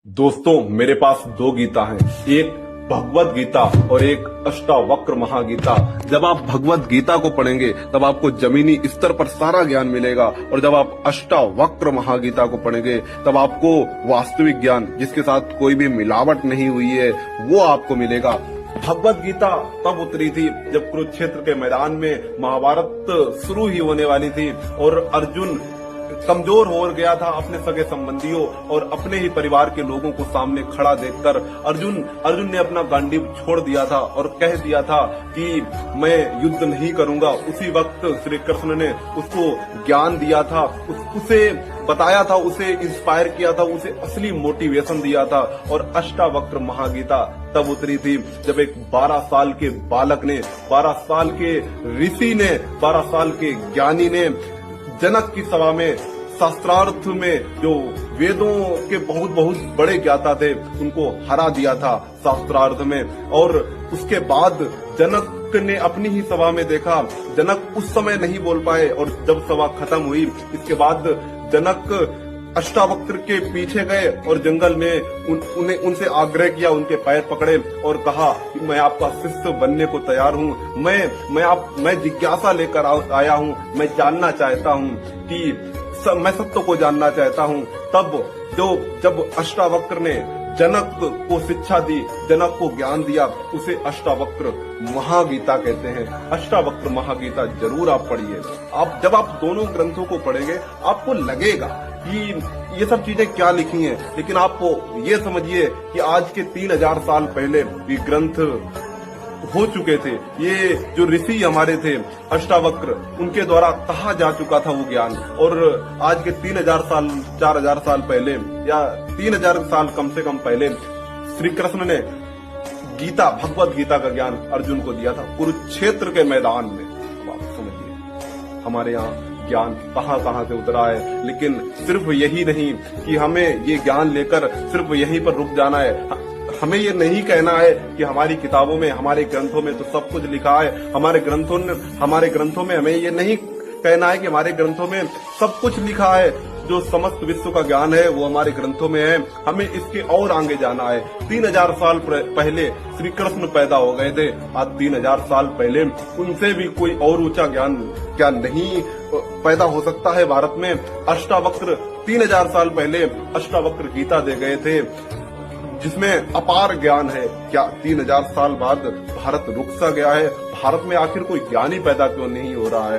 दोस्तों, मेरे पास दो गीता हैं, एक भगवत गीता और एक अष्टावक्र महागीता। जब आप भगवत गीता को पढ़ेंगे तब आपको जमीनी स्तर पर सारा ज्ञान मिलेगा, और जब आप अष्टावक्र महागीता को पढ़ेंगे तब आपको वास्तविक ज्ञान, जिसके साथ कोई भी मिलावट नहीं हुई है, वो आपको मिलेगा। भगवत गीता तब उतरी थी जब कुरुक्षेत्र के मैदान में महाभारत शुरू ही होने वाली थी और अर्जुन कमजोर हो गया था अपने सगे संबंधियों और अपने ही परिवार के लोगों को सामने खड़ा देखकर। अर्जुन ने अपना गांडीव छोड़ दिया था और कह दिया था कि मैं युद्ध नहीं करूंगा। उसी वक्त श्री कृष्ण ने उसको ज्ञान दिया था, उसे बताया था, उसे इंस्पायर किया था, उसे असली मोटिवेशन दिया था। और अष्टावक्र महागीता तब उतरी थी जब एक 12 साल के बालक ने, 12 साल के ऋषि ने, 12 साल के ज्ञानी ने जनक की सभा में शास्त्रार्थ में जो वेदों के बहुत बहुत बड़े ज्ञाता थे उनको हरा दिया था शास्त्रार्थ में। और उसके बाद जनक ने अपनी ही सभा में देखा, जनक उस समय नहीं बोल पाए, और जब सभा खत्म हुई इसके बाद जनक अष्टावक्र के पीछे गए और जंगल में उनसे आग्रह किया, उनके पैर पकड़े और कहा कि मैं आपका शिष्य बनने को तैयार हूँ, मैं जिज्ञासा लेकर आया हूँ, मैं जानना चाहता हूँ कि मैं सत्य को जानना चाहता हूँ। तब जब अष्टावक्र ने जनक को शिक्षा दी, जनक को ज्ञान दिया, उसे अष्टावक्र महागीता कहते हैं। अष्टावक्र महागीता जरूर आप पढ़िए। जब आप दोनों ग्रंथों को पढ़ेंगे आपको लगेगा कि ये सब चीजें क्या लिखी हैं, लेकिन आपको ये समझिए कि आज के 3000 साल पहले ये ग्रंथ हो चुके थे। ये जो ऋषि हमारे थे अष्टावक्र, उनके द्वारा कहा जा चुका था वो ज्ञान। और आज के 3000 साल 4000 साल पहले या 3000 साल कम से कम पहले श्री कृष्ण ने गीता, भगवत गीता का ज्ञान अर्जुन को दिया था कुरुक्षेत्र के मैदान में। आप समझिए हमारे यहाँ ज्ञान कहाँ कहाँ से उतरा है। लेकिन सिर्फ यही नहीं कि हमें ये ज्ञान लेकर सिर्फ यहीं पर रुक जाना है। हमें ये नहीं कहना है कि हमारी किताबों में, हमारे ग्रंथों में तो सब कुछ लिखा है। हमारे ग्रंथों में हमें ये नहीं कहना है कि हमारे ग्रंथों में सब कुछ लिखा है। जो समस्त विश्व का ज्ञान है वो हमारे ग्रंथों में है। हमें इसके और आगे जाना है। 3000 साल पहले श्री कृष्ण पैदा हो गए थे। आज 3000 साल पहले उनसे भी कोई और ऊंचा ज्ञान क्या नहीं पैदा हो सकता है भारत में। अष्टावक्र 3000 साल पहले अष्टावक्र गीता दे गए थे जिसमें अपार ज्ञान है। क्या 3000 साल बाद भारत रुक सा गया है? भारत में आखिर कोई ज्ञान ही पैदा क्यों नहीं हो रहा है?